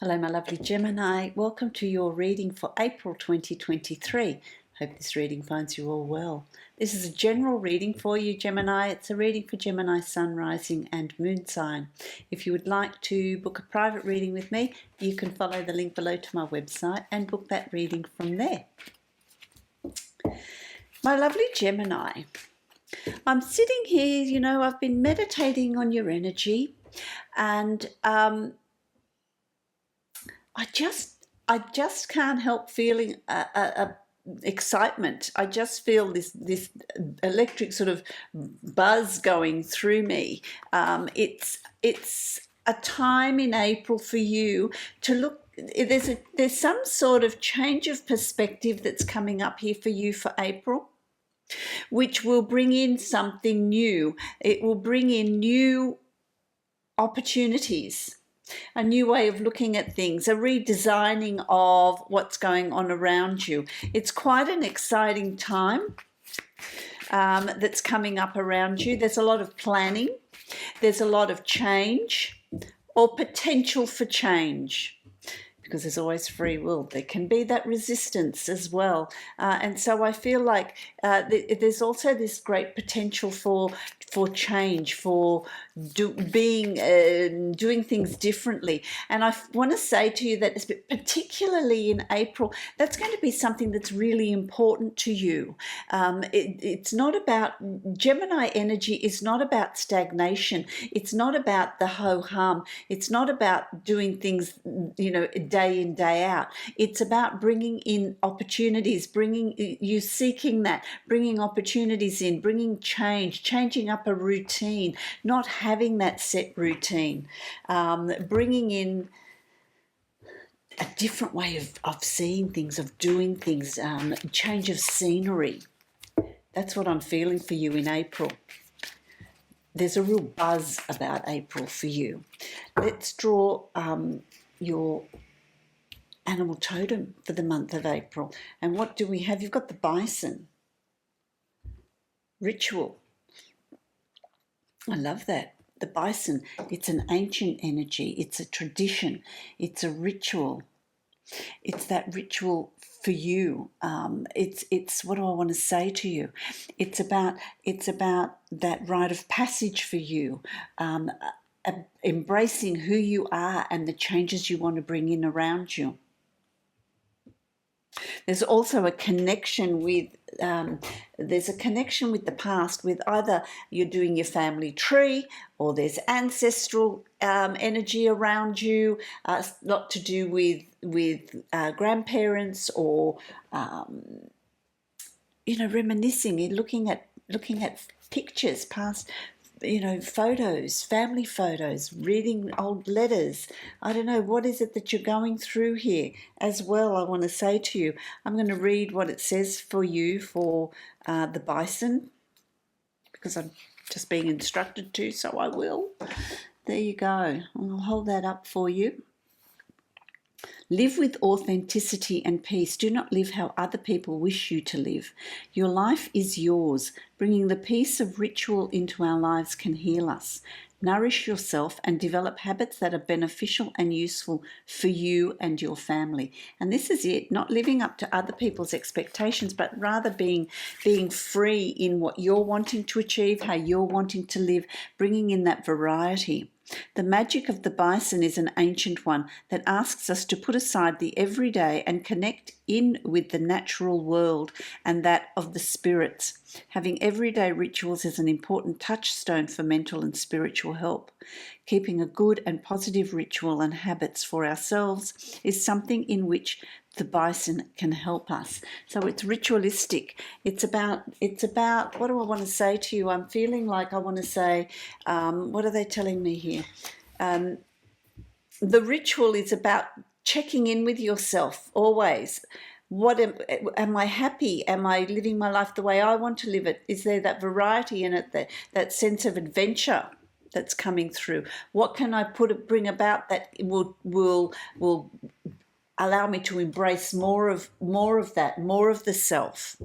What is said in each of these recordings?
Hello, my lovely Gemini. Welcome to your reading for April 2023. Hope this reading finds you all well. This is a general reading for you, Gemini. It's a reading for Gemini Sun, Rising and Moon sign. If you would like to book a private reading with me, you can follow the link below to my website and book that reading from there. My lovely Gemini, I'm sitting here, I've been meditating on your energy and I just can't help feeling a excitement. I just feel this electric sort of buzz going through me. It's a time in April for you to look. There's some sort of change of perspective that's coming up here for you for April, which will bring in something new. It will bring in new opportunities, a new way of looking at things, a redesigning of what's going on around you. It's quite an exciting time that's coming up around you. There's a lot of planning. There's a lot of change or potential for change, because there's always free will. There can be that resistance as well. And so I feel like there's also this great potential for change, for doing things differently. And I want to say to you that particularly in April, that's going to be something that's really important to you. It's not about, Gemini energy is not about stagnation. It's not about the ho-hum. It's not about doing things, day in, day out. It's about bringing in opportunities, seeking that, bringing opportunities in, bringing change, changing up a routine, not having that set routine, bringing in a different way of seeing things, of doing things, change of scenery. That's what I'm feeling for you in April. There's a real buzz about April for you. Let's draw your animal totem for the month of April. And what do we have? You've got the bison. Ritual. I love that. The bison, it's an ancient energy. It's a tradition. It's a ritual. It's that ritual for you. It's what do I want to say to you? It's about that rite of passage for you. Embracing who you are and the changes you want to bring in around you. There's also a connection with the past, with either you're doing your family tree or there's ancestral energy around you, lot to do with grandparents or reminiscing, looking at pictures, past photos, family photos, reading old letters. I don't know, what is it that you're going through here as well? I want to say to you, I'm going to read what it says for you for the bison, because I'm just being instructed to, so I will. There you go. I'll hold that up for you. Live with authenticity and peace. Do not live how other people wish you to live. Your life is yours. Bringing the peace of ritual into our lives can heal us. Nourish yourself and develop habits that are beneficial and useful for you and your family. And this is it, not living up to other people's expectations, but rather being free in what you're wanting to achieve, how you're wanting to live, bringing in that variety. The magic of the bison is an ancient one that asks us to put aside the everyday and connect in with the natural world and that of the spirits. Having everyday rituals is an important touchstone for mental and spiritual health. Keeping a good and positive ritual and habits for ourselves is something in which the bison can help us. So it's ritualistic. It's about, what do I want to say to you? I'm feeling like I want to say, what are they telling me here? The ritual is about checking in with yourself always. What am I happy? Am I living my life the way I want to live it? Is there that variety in it, that sense of adventure that's coming through? What can I bring about that will allow me to embrace more of that, more of the self?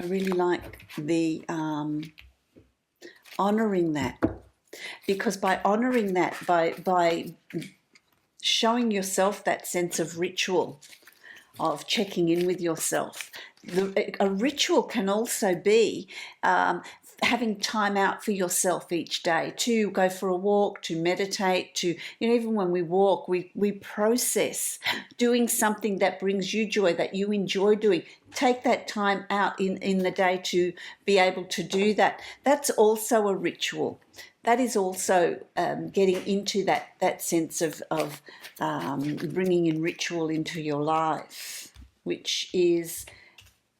I really like the honouring that. because by honoring that, by showing yourself that sense of ritual, of checking in with yourself. A ritual can also be having time out for yourself each day, to go for a walk, to meditate, to, even when we walk, we process doing something that brings you joy, that you enjoy doing. Take that time out in the day to be able to do that. That's also a ritual. That is also getting into that sense of bringing in ritual into your life, which is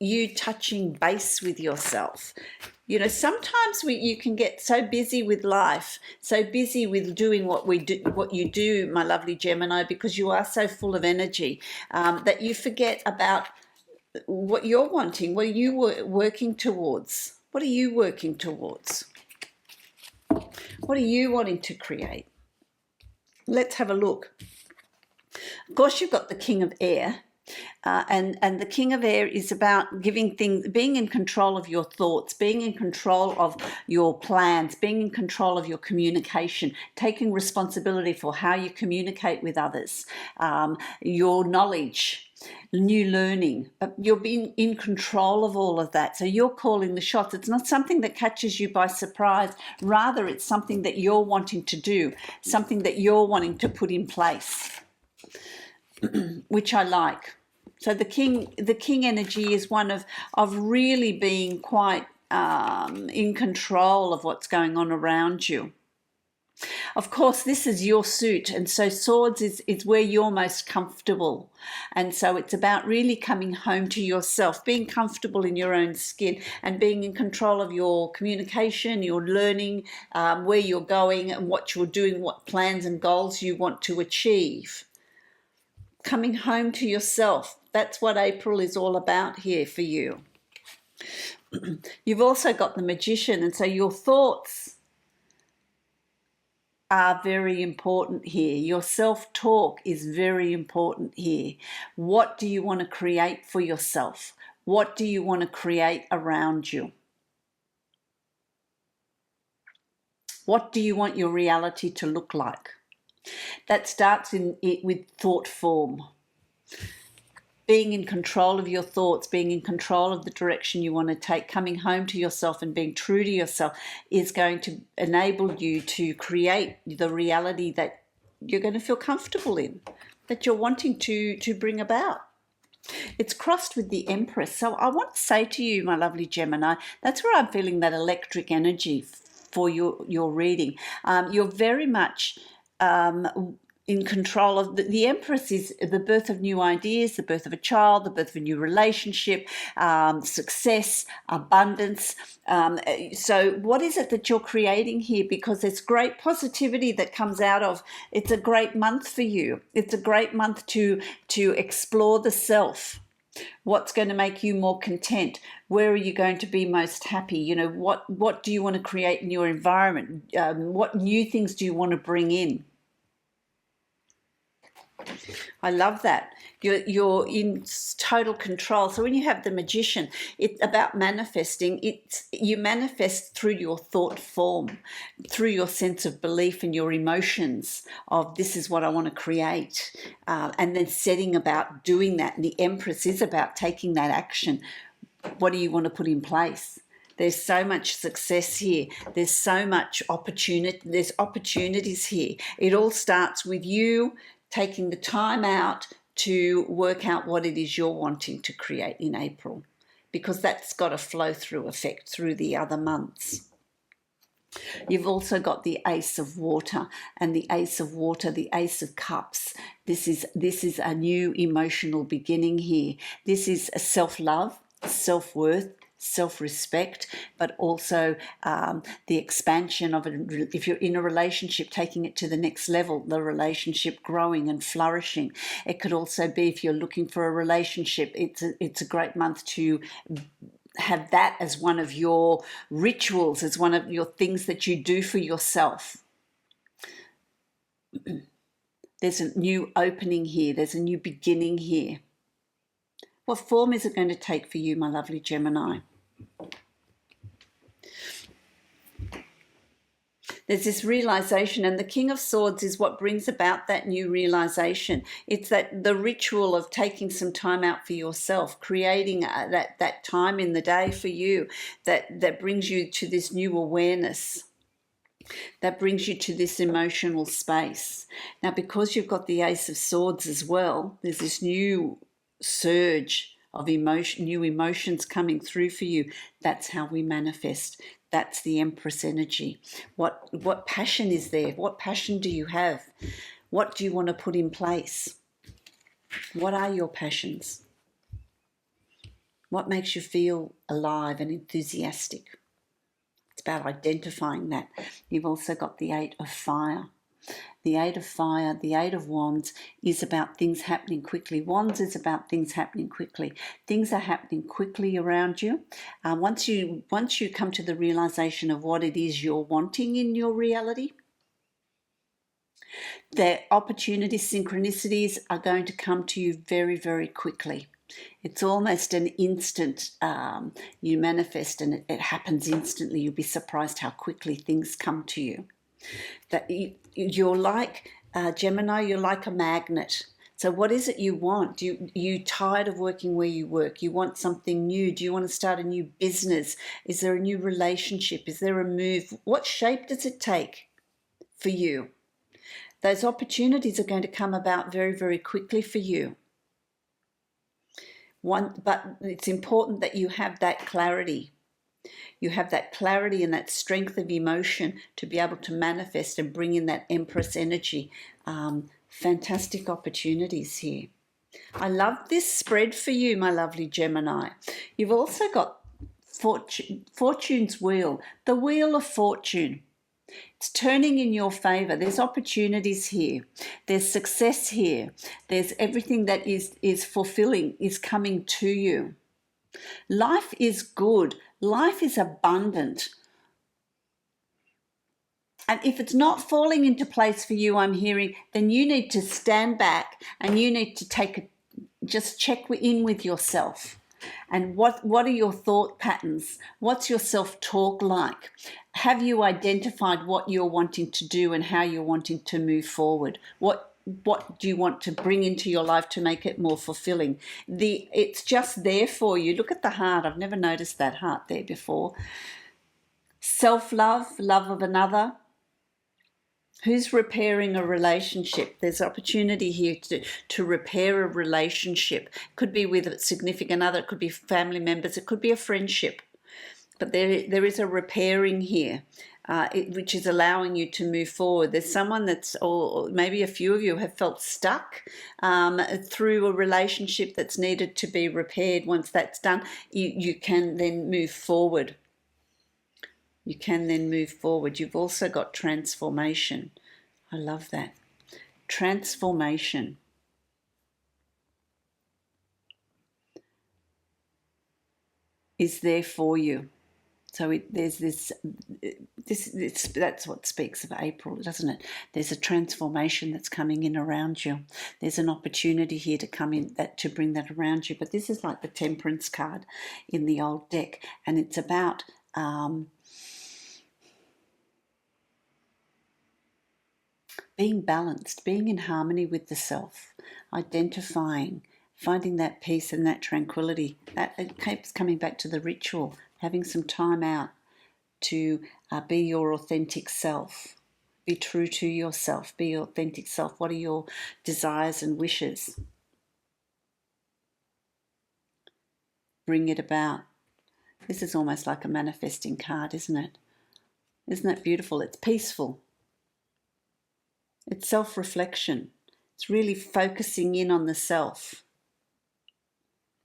you touching base with yourself. Sometimes you can get so busy with life, so busy with doing what you do, my lovely Gemini, because you are so full of energy, that you forget about what you're wanting. What are you working towards? What are you working towards? What are you wanting to create? Let's have a look. Of course, you've got the King of Air. And the King of Air is about giving things, being in control of your thoughts, being in control of your plans, being in control of your communication, taking responsibility for how you communicate with others, your knowledge, new learning. You're being in control of all of that. So you're calling the shots. It's not something that catches you by surprise. Rather, it's something that you're wanting to do, something that you're wanting to put in place, which I like. So the king energy is one of really being quite in control of what's going on around you. Of course, this is your suit, and so swords is where you're most comfortable. And so it's about really coming home to yourself, being comfortable in your own skin and being in control of your communication, your learning, where you're going and what you're doing, what plans and goals you want to achieve. Coming home to yourself. That's what April is all about here for you. You've also got the Magician, and so your thoughts are very important here. Your self-talk is very important here. What do you want to create for yourself? What do you want to create around you? What do you want your reality to look like? That starts with thought form. Being in control of your thoughts, being in control of the direction you want to take, coming home to yourself and being true to yourself is going to enable you to create the reality that you're going to feel comfortable in, that you're wanting to bring about. It's crossed with the Empress. So I want to say to you, my lovely Gemini, that's where I'm feeling that electric energy for your reading. You're very much in control of the Empress is the birth of new ideas, the birth of a child, the birth of a new relationship, success, abundance. So what is it that you're creating here? Because there's great positivity that comes out of, it's a great month for you. It's a great month to explore the self. What's going to make you more content? Where are you going to be most happy? What do you want to create in your environment? What new things do you want to bring in? I love that. You're in total control. So when you have the Magician, it's about manifesting. You manifest through your thought form, through your sense of belief and your emotions of this is what I want to create, and then setting about doing that. And the Empress is about taking that action. What do you want to put in place? There's so much success here. There's so much opportunity. There's opportunities here. It all starts with you taking the time out to work out what it is you're wanting to create in April, because that's got a flow-through effect through the other months. You've also got the Ace of Water, and the Ace of Water, the Ace of Cups. This is a new emotional beginning here. This is a self-love, self-worth, self-respect, but also the expansion of it. If you're in a relationship, taking it to the next level, the relationship growing and flourishing. It could also be, if you're looking for a relationship, it's a great month to have that as one of your rituals, as one of your things that you do for yourself. There's a new opening here. There's a new beginning here. What form is it going to take for you, my lovely Gemini? There's this realization, and the King of Swords is what brings about that new realization. It's that the ritual of taking some time out for yourself, creating that time in the day for you, that brings you to this new awareness, that brings you to this emotional space. Now, because you've got the Ace of Swords as well, there's this new surge of emotion, new emotions coming through for you. That's how we manifest. That's the Empress energy. What passion is there? What passion do you have? What do you want to put in place? What are your passions? What makes you feel alive and enthusiastic? It's about identifying that. You've also got the Eight of Fire. The Eight of Fire, the Eight of Wands is about things happening quickly. Wands is about things happening quickly. Things are happening quickly around you. Once you come to the realization of what it is you're wanting in your reality, the opportunities, synchronicities are going to come to you very, very quickly. It's almost an instant, you manifest and it happens instantly. You'll be surprised how quickly things come to you. That you're like Gemini, you're like a magnet. So what is it you want? You tired of working where you work? You want something new? Do you want to start a new business? Is there a new relationship? Is there a move? What shape does it take for you? Those opportunities are going to come about very, very quickly for you. But it's important that you have that clarity. You have that clarity and that strength of emotion to be able to manifest and bring in that Empress energy. Fantastic opportunities here. I love this spread for you, my lovely Gemini. You've also got Fortune's Wheel, the Wheel of Fortune. It's turning in your favor. There's opportunities here. There's success here. There's everything that is fulfilling is coming to you. Life is good. Life is abundant. And if it's not falling into place for you, I'm hearing, then you need to stand back and you need to just check in with yourself. And what are your thought patterns? What's your self-talk like? Have you identified what you're wanting to do and how you're wanting to move forward? What do you want to bring into your life to make it more fulfilling? It's just there for you. Look at the heart. I've never noticed that heart there before. Self-love, love of another. Who's repairing a relationship? There's opportunity here to repair a relationship. Could be with a significant other, it could be family members, it could be a friendship. But there is a repairing here, which is allowing you to move forward. There's someone or maybe a few of you have felt stuck through a relationship that's needed to be repaired. Once that's done, you can then move forward. You can then move forward. You've also got transformation. I love that. Transformation. Is there for you. So there's that's what speaks of April, doesn't it? There's a transformation that's coming in around you. There's an opportunity here to come in to bring that around you. But this is like the Temperance card in the old deck, and it's about being balanced, being in harmony with the self, identifying, finding that peace and that tranquility. That it keeps coming back to the ritual, having some time out to be your authentic self. Be true to yourself. Be your authentic self. What are your desires and wishes? Bring it about. This is almost like a manifesting card, isn't it? Isn't that beautiful? It's peaceful. It's self-reflection. It's really focusing in on the self.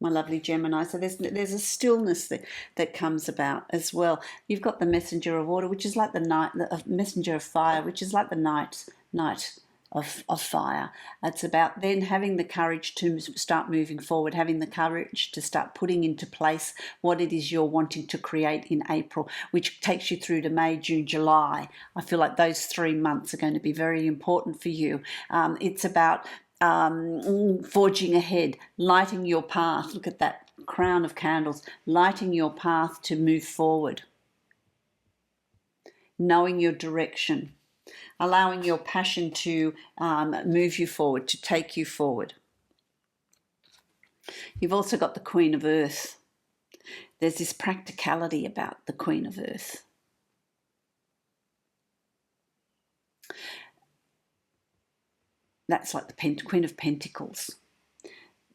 My lovely Gemini. So there's a stillness that comes about as well. You've got the Messenger of Water, which is like the night, the Messenger of Fire, which is like the night of fire. It's about then having the courage to start moving forward, having the courage to start putting into place what it is you're wanting to create in April, which takes you through to May, June, July. I feel like those 3 months are going to be very important for you. It's about forging ahead, lighting your path. Look at that crown of candles, lighting your path to move forward. knowing your direction, allowing your passion to move you forward, to take you forward. You've also got the Queen of Earth. There's this practicality about the Queen of Earth. That's like the Queen of Pentacles.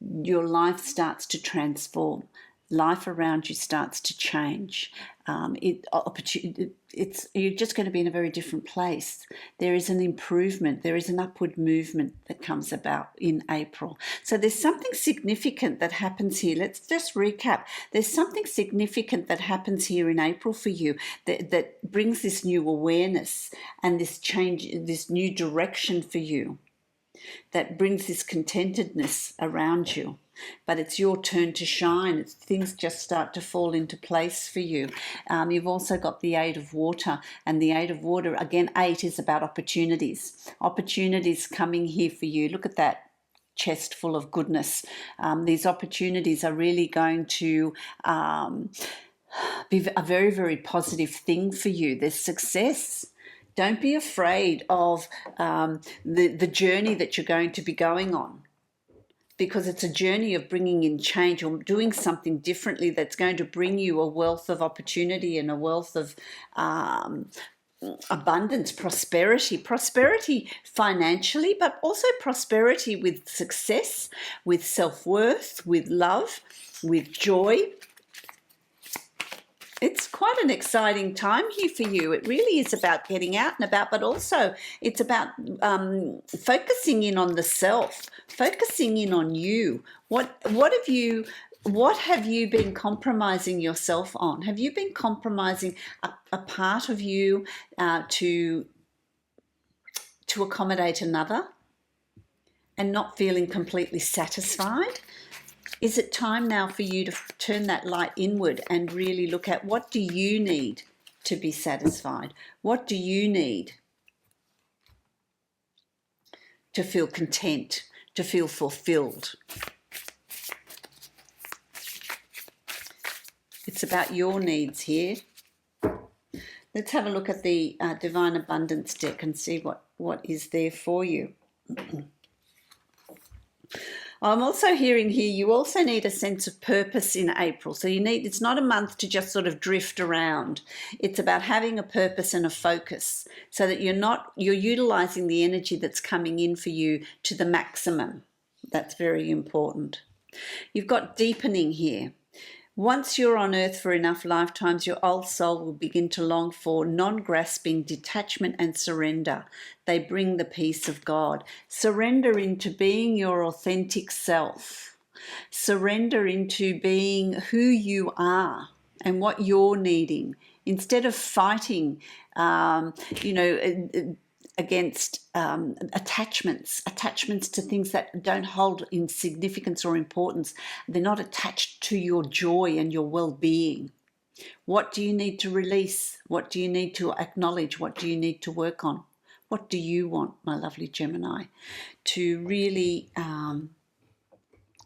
Your life starts to transform. Life around you starts to change. You're just going to be in a very different place. There is an improvement. There is an upward movement that comes about in April. So there's something significant that happens here. Let's just recap. There's something significant that happens here in April for you that brings this new awareness and this change, this new direction for you, that brings this contentedness around you. But it's your turn to shine. Things just start to fall into place for you. You've also got the 8 of water, and the 8 of water, again, 8 is about opportunities. Opportunities coming here for you. Look at that chest full of goodness. These opportunities are really going to be a very, very positive thing for you. There's success. Don't be afraid of the journey that you're going to be going on, because it's a journey of bringing in change or doing something differently that's going to bring you a wealth of opportunity and a wealth of abundance, prosperity financially, but also prosperity with success, with self-worth, with love, with joy. It's quite an exciting time here for you. It really is about getting out and about, but also it's about focusing in on the self, focusing in on you. What have you been compromising yourself on? Have you been compromising a part of you to accommodate another and not feeling completely satisfied? Is it time now for you to turn that light inward and really look at what do you need to be satisfied? What do you need to feel content, to feel fulfilled? It's about your needs here. Let's have a look at the Divine Abundance deck and see what is there for you. I'm also hearing here you also need a sense of purpose in April. So it's not a month to just sort of drift around. It's about having a purpose and a focus so that you're utilizing the energy that's coming in for you to the maximum. That's very important. You've got deepening here. Once you're on earth for enough lifetimes, your old soul will begin to long for non-grasping detachment and surrender. They bring the peace of God. Surrender into being your authentic self. Surrender into being who you are and what you're needing. Instead of fighting, against attachments to things that don't hold in significance or importance. They're not attached to your joy and your well-being. What do you need to release? What do you need to acknowledge? What do you need to work on? What do you want, my lovely Gemini, to really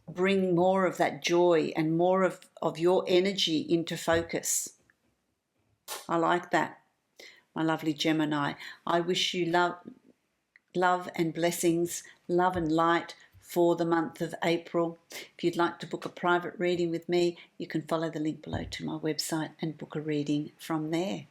bring more of that joy and more of your energy into focus? I like that, my lovely Gemini. I wish you love and blessings, love and light for the month of April. If you'd like to book a private reading with me, you can follow the link below to my website and book a reading from there.